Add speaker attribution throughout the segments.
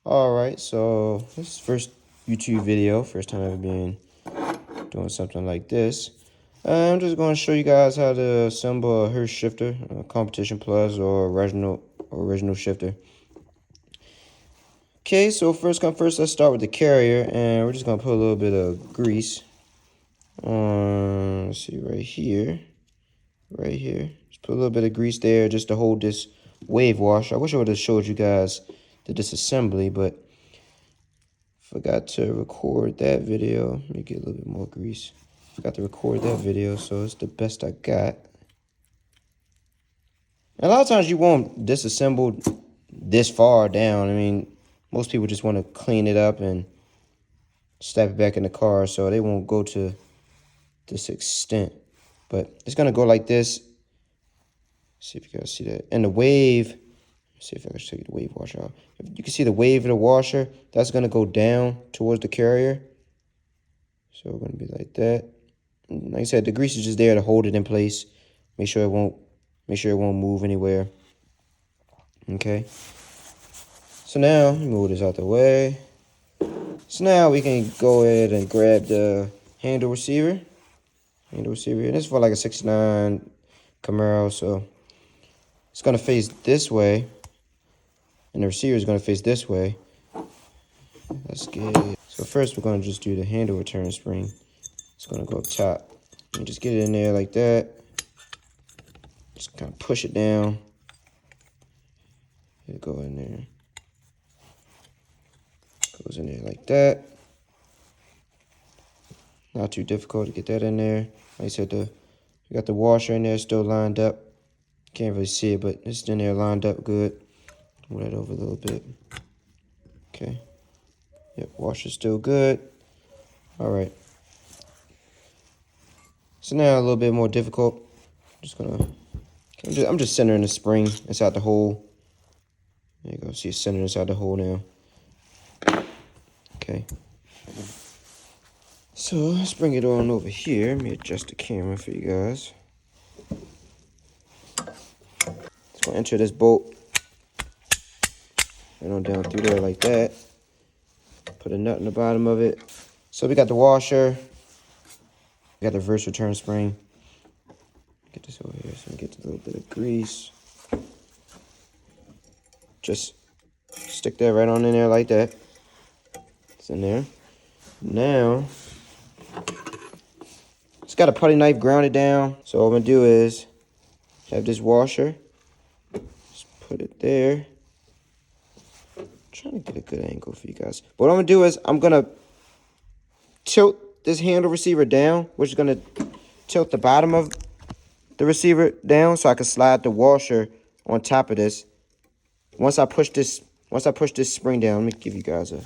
Speaker 1: Alright, so this is first YouTube video, first time I've been doing something like this. I'm just going to show you guys how to assemble a Hurst shifter, a Competition Plus or original shifter. Okay, so first come first, let's start with the carrier, and we're just going to put a little bit of grease on, let's see, right here. Just put a little bit of grease there just to hold this wave wash. I wish I would have showed you guys the disassembly, but forgot to record that video. Let me get a little bit more grease. Forgot to record that video, so it's the best I got. And a lot of times you won't disassemble this far down. I mean, most people just want to clean it up and step it back in the car, so they won't go to this extent. But it's going to go like this. See if you guys see that. And the wave, let's see if I can show you the wave washer out. If you can see the wave of the washer, that's going to go down towards the carrier. So we're going to be like that. And like I said, the grease is just there to hold it in place. Make sure it won't move anywhere. Okay. So now, move this out the way. So now we can go ahead and grab the handle receiver. And this is for like a 69 Camaro, so it's going to face this way. And the receiver is going to face this way. Let's get it. So first we're going to just do the handle return spring. It's going to go up top. And just get it in there like that. Just kind of push it down. It'll go in there. Goes in there like that. Not too difficult to get that in there. Like I said, you got the washer in there still lined up. Can't really see it, but it's in there lined up good. Move that over a little bit. Okay. Yep, washer's still good. All right. So now a little bit more difficult. I'm just centering the spring inside the hole. There you go. See, it's centered inside the hole now. Okay. So let's bring it on over here. Let me adjust the camera for you guys. It's gonna enter this bolt right on down through there like that. Put a nut in the bottom of it. So we got the washer. We got the reverse return spring. Get this over here so we get a little bit of grease. Just stick that right on in there like that. It's in there. Now, it's got a putty knife grounded down. So what I'm gonna do is have this washer. Just put it there. I'm trying to get a good angle for you guys. What I'm gonna do is I'm gonna tilt this handle receiver down, which is gonna tilt the bottom of the receiver down so I can slide the washer on top of this. Once I push this spring down, let me give you guys a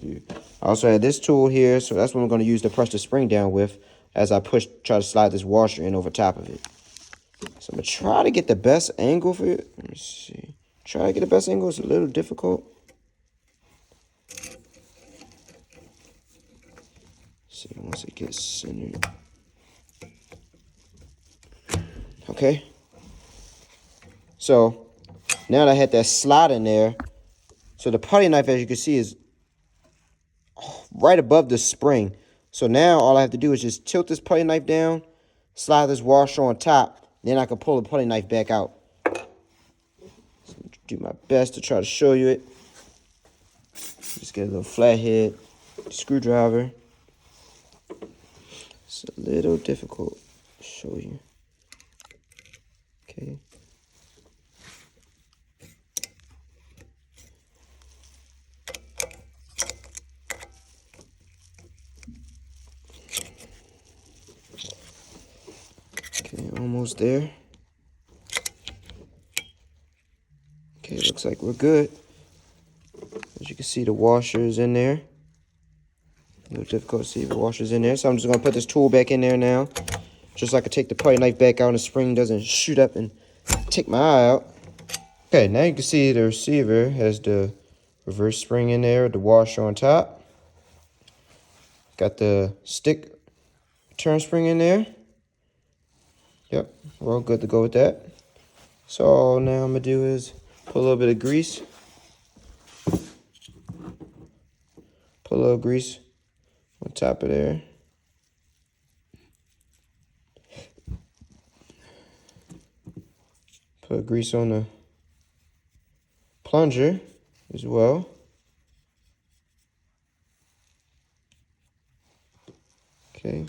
Speaker 1: view. I also have this tool here, so that's what I'm going to use to press the spring down with as I try to slide this washer in over top of it. So I'm going to try to get the best angle for it. Let me see. Try to get the best angle. It's a little difficult. See, once it gets centered. Okay. So now that I had that slot in there, so the putty knife, as you can see, is right above the spring. So now all I have to do is just tilt this putty knife down, slide this washer on top, then I can pull the putty knife back out. So do my best to try to show you it. Just get a little flathead screwdriver. It's a little difficult to show you. Okay. Okay, almost there. Okay, looks like we're good. As you can see, the washer's in there. A little difficult to see the washer's in there. So I'm just going to put this tool back in there now. Just so I can take the putty knife back out and the spring doesn't shoot up and take my eye out. Okay, now you can see the receiver has the reverse spring in there, the washer on top. Got the stick turn spring in there. Yep, we're all good to go with that. So all now I'm going to do is put a little bit of grease Put a little grease on top of there. Put grease on the plunger as well. Okay.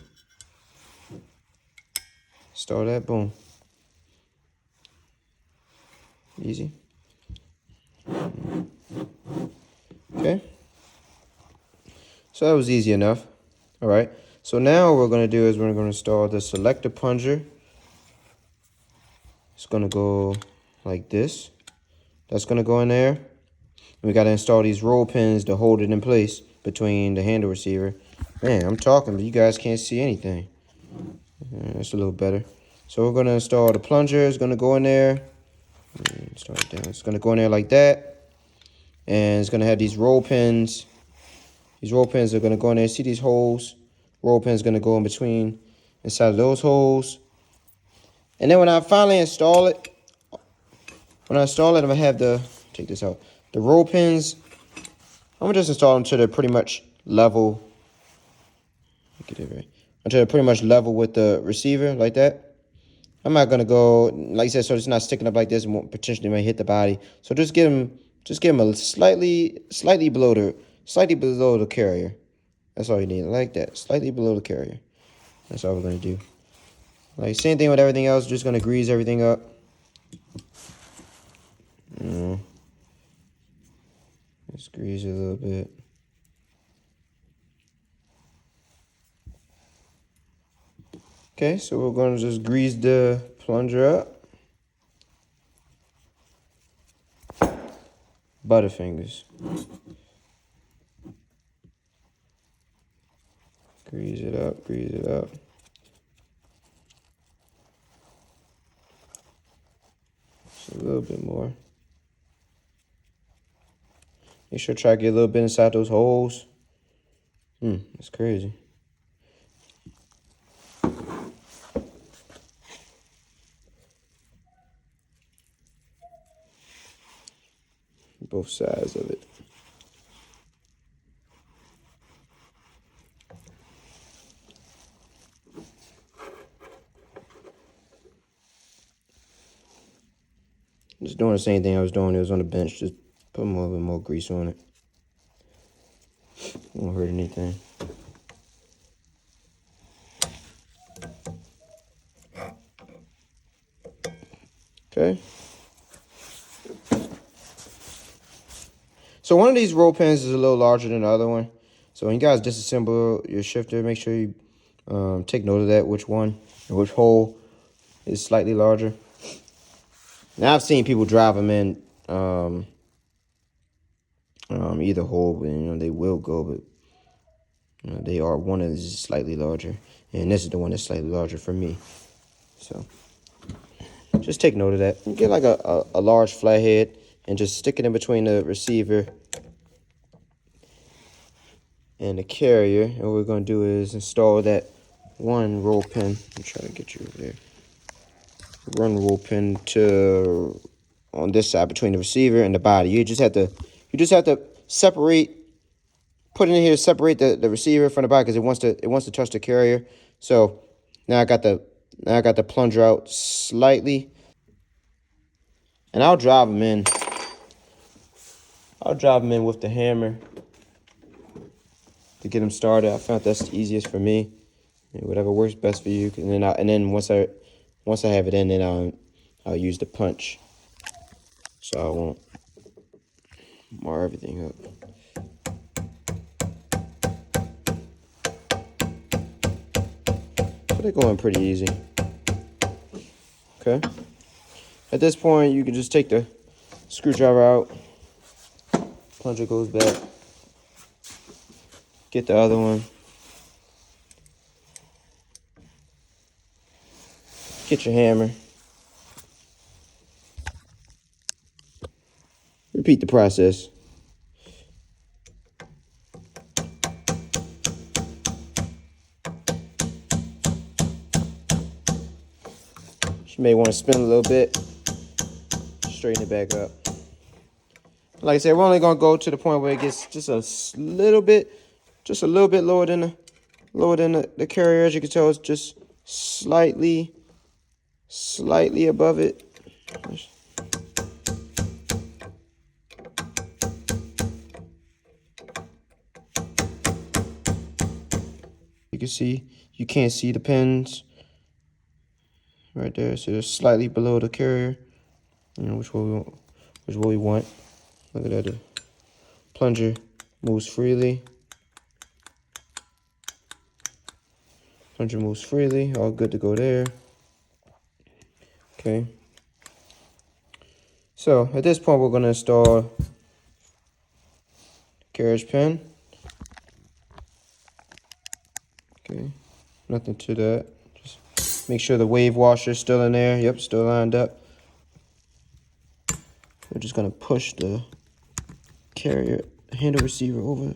Speaker 1: Start that, boom. Easy. Okay. So that was easy enough. All right. So now what we're going to do is we're going to install the selector plunger. It's going to go like this. That's going to go in there. And we got to install these roll pins to hold it in place between the handle receiver. Man, I'm talking, but you guys can't see anything. That's a little better. So we're going to install the plunger. It's going to go in there. Start it down. It's going to go in there like that. And it's going to have these roll pins. These roll pins are going to go in there. See these holes? Roll pins are going to go in between, inside of those holes. And then when I finally install it, I'm going to have take this out. The roll pins, I'm going to just install them to they're pretty much level. Get it right. Until they're pretty much level with the receiver, like that. I'm not going to go, like I said, so it's not sticking up like this and potentially may hit the body. So just give them a slightly below the carrier. That's all you need, like that, slightly below the carrier. That's all we're going to do. Like, same thing with everything else, just going to grease everything up. Just grease it a little bit. Okay, so we're going to just grease the plunger up. Butterfingers. Grease it up, grease it up. Just a little bit more. Make sure to try to get a little bit inside those holes. That's crazy. Both sides of it. Just doing the same thing I was doing. It was on the bench. Just put a little bit more grease on it. Won't hurt anything. Okay. So one of these roll pins is a little larger than the other one. So when you guys disassemble your shifter, make sure you take note of that, which one and which hole is slightly larger. Now I've seen people drive them in either hole, but they will go, but they are one is slightly larger, and this is the one that's slightly larger for me. So just take note of that. Get like a large flathead and just stick it in between the receiver and the carrier. And what we're going to do is install that one roll pin. I'm trying to get you over there. One roll pin to on this side between the receiver and the body. You just have to separate. Put it in here to separate the receiver from the body because it wants to touch the carrier. So now I got the plunger out slightly, and I'll drive them in. I'll drive them in with the hammer to get them started. I found that's the easiest for me. Whatever works best for you. And then once I have it in, then I'll use the punch, so I won't mar everything up. So they're going pretty easy. Okay. At this point, you can just take the screwdriver out. Plunger goes back. Get the other one. Get your hammer. Repeat the process. You may want to spin a little bit. Straighten it back up. Like I said, we're only going to go to the point where it gets just a little bit just a little bit lower than the carrier. As you can tell, it's just slightly above it. You can see, you can't see the pins right there, so they're slightly below the carrier. You know which one we want. Look at that. The plunger moves freely. Plunger moves freely. All good to go there. Okay. So at this point, we're going to install carriage pin. Okay. Nothing to that. Just make sure the wave washer is still in there. Yep, still lined up. We're just going to push the carrier handle receiver over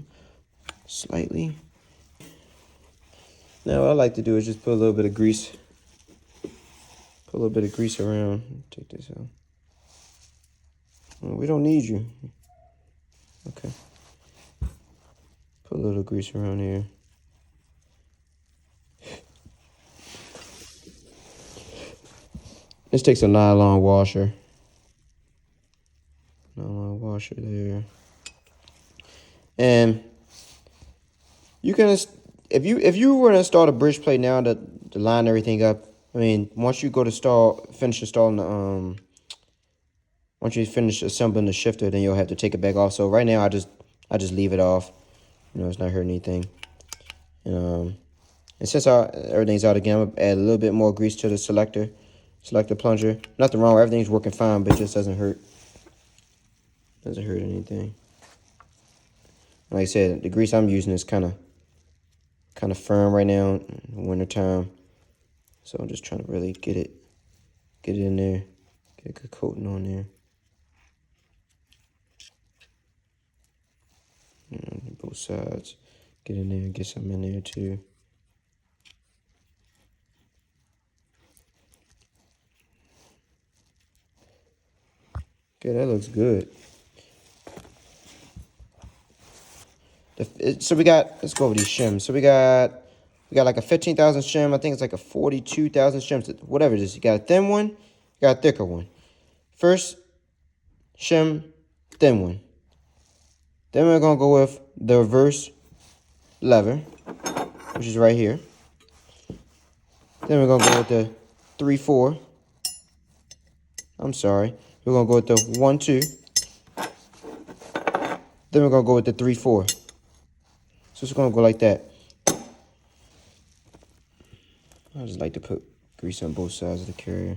Speaker 1: slightly. Now what I like to do is just put a little bit of grease. Put a little bit of grease around. Take this out. We don't need you. Okay. Put a little grease around here. This takes a nylon washer. Nylon washer there. And you can, if you were to install the bridge plate now to line everything up, I mean, once you go to finish installing the once you finish assembling the shifter, then you'll have to take it back off. So right now, I just leave it off. You know, it's not hurting anything. And since everything's out again, I'm gonna add a little bit more grease to the selector plunger. Nothing wrong. Everything's working fine, but it just doesn't hurt. Doesn't hurt anything. Like I said, the grease I'm using is kind of firm right now in the wintertime. So I'm just trying to really get it in there, get a good coating on there. Both sides. Get in there and get some in there too. Okay, that looks good. So we got, let's go over these shims. So we got like a 15,000 shim. I think it's like a 42,000 shims, whatever it is. You got a thin one, you got a thicker one. First shim, thin one. Then we're gonna go with the reverse lever, which is right here. Then we're gonna go with the 3/4. I'm sorry. We're gonna go with the 1/2. Then we're gonna go with the 3/4. So it's gonna go like that. I just like to put grease on both sides of the carrier.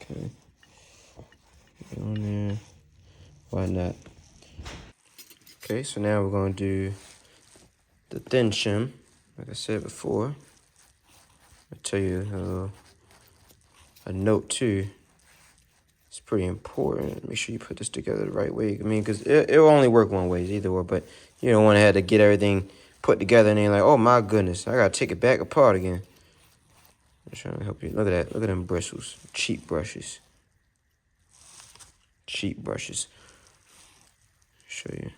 Speaker 1: Okay. Get on there. Why not? Okay, so now we're gonna do the thin shim. Like I said before, I'll tell you a note too. It's pretty important. Make sure you put this together the right way. I mean, because it'll only work one way, either way. But you don't want to have to get everything put together and then like, oh my goodness, I gotta take it back apart again. I'm trying to help you. Look at that. Look at them bristles. Cheap brushes. Cheap brushes. Show you.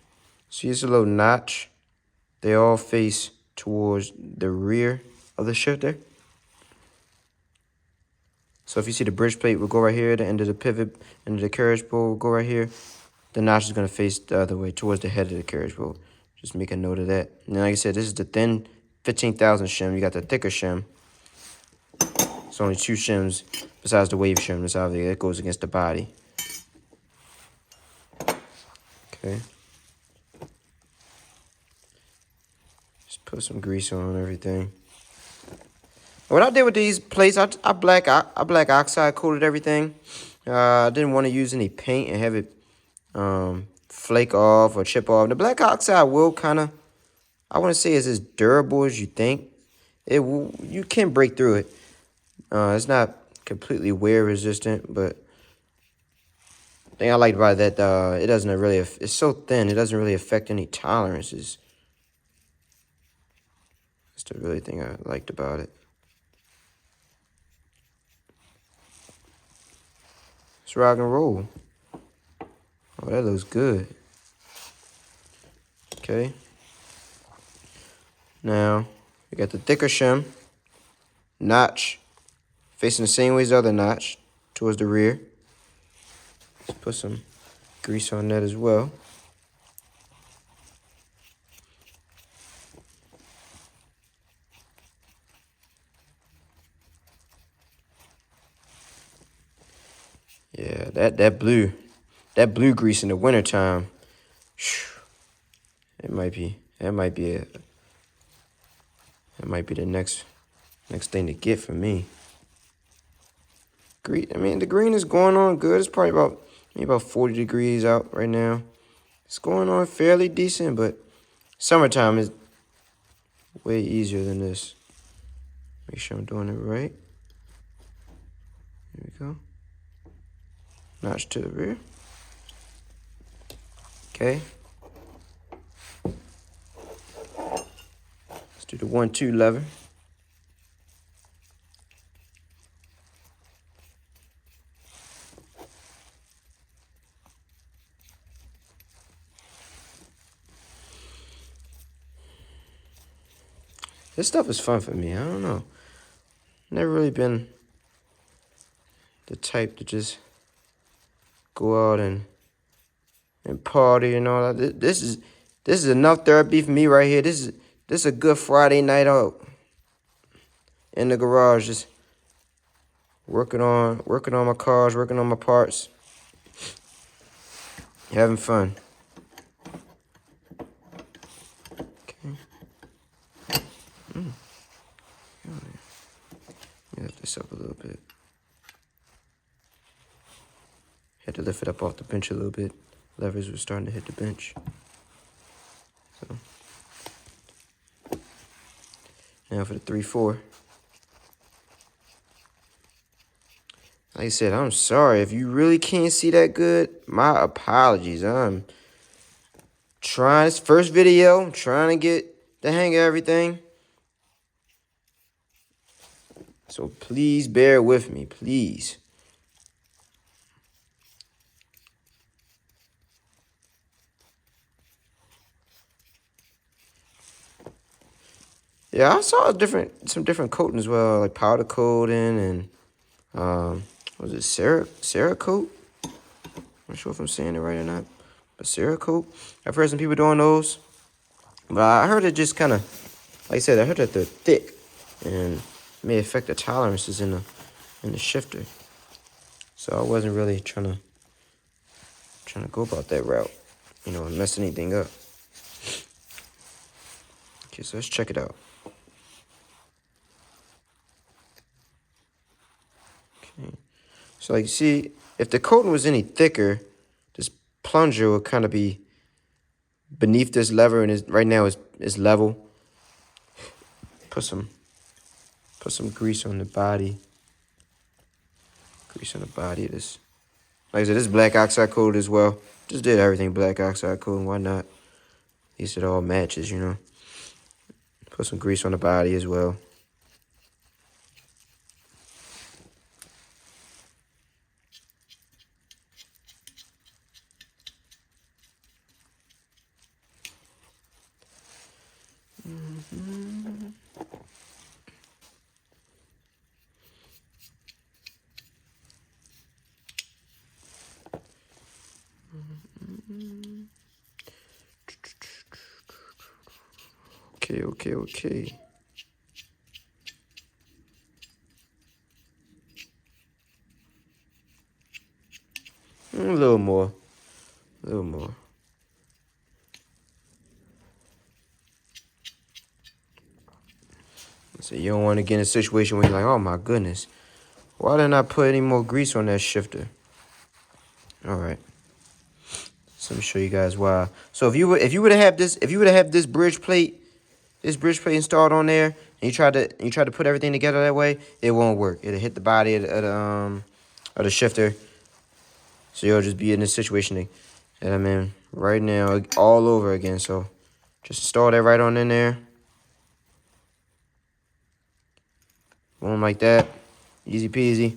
Speaker 1: See, it's a little notch. They all face towards the rear of the shifter. So if you see the bridge plate will go right here, the end of the pivot, end of the carriage bolt will go right here. The notch is going to face the other way, towards the head of the carriage bolt. Just make a note of that. And then, like I said, this is the thin 15,000 shim. You got the thicker shim. It's only 2 shims besides the wave shim. That's obviously, it goes against the body. Okay. Just put some grease on everything. What I did with these plates, I black oxide coated everything. I didn't want to use any paint and have it flake off or chip off. The black oxide will kind of, I wouldn't say it's as durable as you think. You can break through it. It's not completely wear resistant, but the thing I liked about that, it doesn't really, it's so thin, it doesn't really affect any tolerances. That's the really thing I liked about it. Let's rock and roll. Oh, that looks good. Okay. Now, we got the thicker shim. Notch. Facing the same way as the other notch. Towards the rear. Let's put some grease on that as well. Yeah, that blue grease in the wintertime. That might be the next thing to get for me. Green, I mean the green is going on good. It's probably about 40 degrees out right now. It's going on fairly decent, but summertime is way easier than this. Make sure I'm doing it right. Here we go. Notch to the rear. Okay. Let's do the 1-2 lever. This stuff is fun for me. I don't know. Never really been the type to just go out and party and all that. This is enough therapy for me right here. This is a good Friday night out in the garage, just working on my cars, working on my parts, having fun. Okay. Let me lift this up a little bit. Had to lift it up off the bench a little bit. Levers were starting to hit the bench. So now for the 3-4. Like I said, I'm sorry. If you really can't see that good, my apologies. I'm trying, this first video, I'm trying to get the hang of everything. So please bear with me, please. Yeah, I saw some different coating as well, like powder coating and was it Cerakote? I'm not sure if I'm saying it right or not, but Cerakote. I've heard some people doing those, but I heard it just kind of, like I said, I heard that they're thick and may affect the tolerances in the shifter. So I wasn't really trying to go about that route, and mess anything up. Okay, so let's check it out. Okay. So like you see, if the coating was any thicker, this plunger would kind of be beneath this lever, and right now is level. Put some grease on the body. Grease on the body of this. Like I said, this is black oxide coated as well. Just did everything black oxide coating. Why not? At least it all matches, Put some grease on the body as well. Okay. A little more. So you don't want to get in a situation where you're like, oh my goodness, why didn't I put any more grease on that shifter? All right. So let me show you guys why. So if you would have had this bridge plate installed on there, and you tried to put everything together that way, it won't work. It'll hit the body of the shifter. So you'll just be in this situation that I'm in right now all over again. So just install that right on in there. Boom, like that. Easy peasy.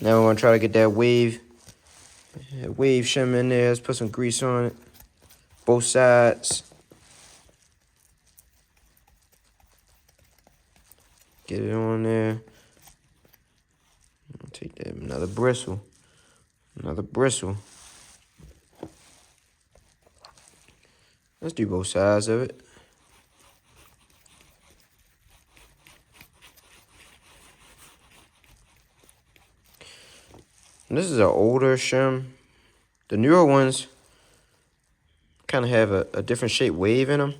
Speaker 1: Now we're gonna try to get that wave Wave shim in there. Let's put some grease on it. Both sides. Get it on there. Take that, another bristle. Another bristle. Let's do both sides of it. And this is an older shim. The newer ones kind of have a different shape wave in them.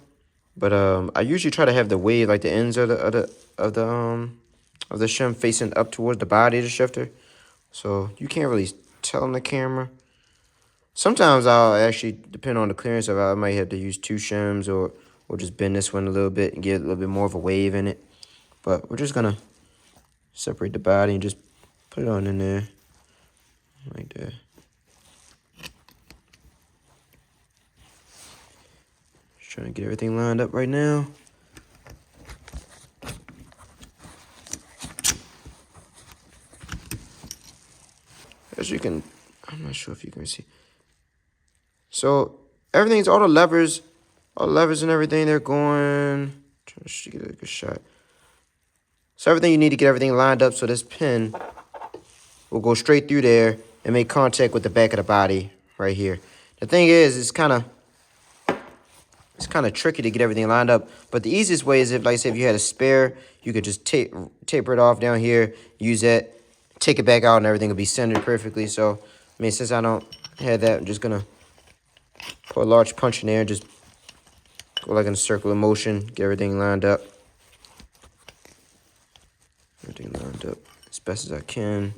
Speaker 1: But I usually try to have the wave, like the ends of the shim facing up towards the body of the shifter. So you can't really tell on the camera. Sometimes I'll actually, depend on the clearance of it, I might have to use two shims or just bend this one a little bit and get a little bit more of a wave in it. But we're just gonna separate the body and just put it on in there. Like that. Just trying to get everything lined up right now. As you can, I'm not sure if you can see. So everything's, all the levers and everything, they're going. Trying to get a good shot. So everything, you need to get everything lined up so this pin will go straight through there and make contact with the back of the body right here. The thing is, it's kind of tricky to get everything lined up. But the easiest way is, if, like I said, if you had a spare, you could just taper it off down here, use that, take it back out, and everything will be centered perfectly. So, I mean, since I don't have that, I'm just gonna put a large punch in there and just go like in a circular motion, get everything lined up. Everything lined up as best as I can.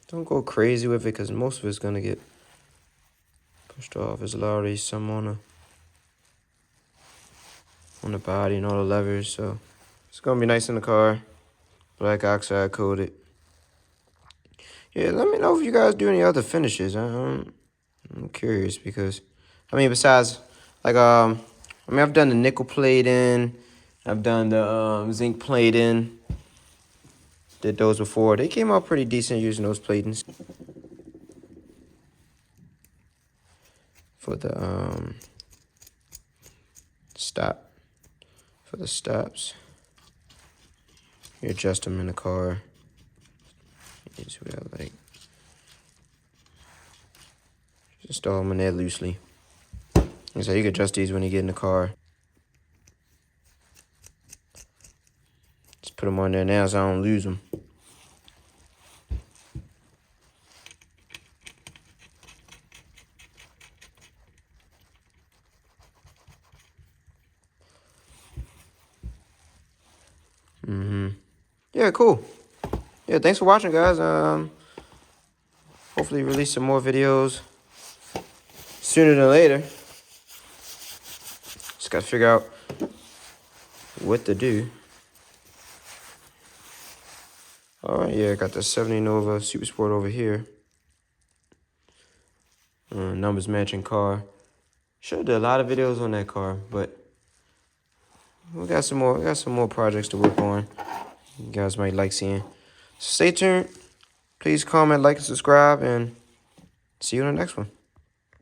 Speaker 1: Don't go crazy with it, because most of it's gonna get pushed off. There's already some on the body and all the levers, so it's gonna be nice in the car. Black oxide coated. Yeah, let me know if you guys do any other finishes. I'm curious, because I mean, besides, like, I mean, I've done the nickel plating, I've done the zinc plating. Did those before. They came out pretty decent using those platings. For the for the stops. You adjust them in the car. Here's what I like. Just install them in there loosely. And so you can adjust these when you get in the car. Just put them on there now so I don't lose them. Yeah, cool. Yeah, thanks for watching, guys. Hopefully release some more videos sooner than later. Just gotta figure out what to do. Alright, yeah, I got the 70 Nova Super Sport over here. Numbers matching car. Should have did a lot of videos on that car, but we got some more projects to work on. You guys might like seeing. So stay tuned. Please comment, like, and subscribe, and see you in the next one.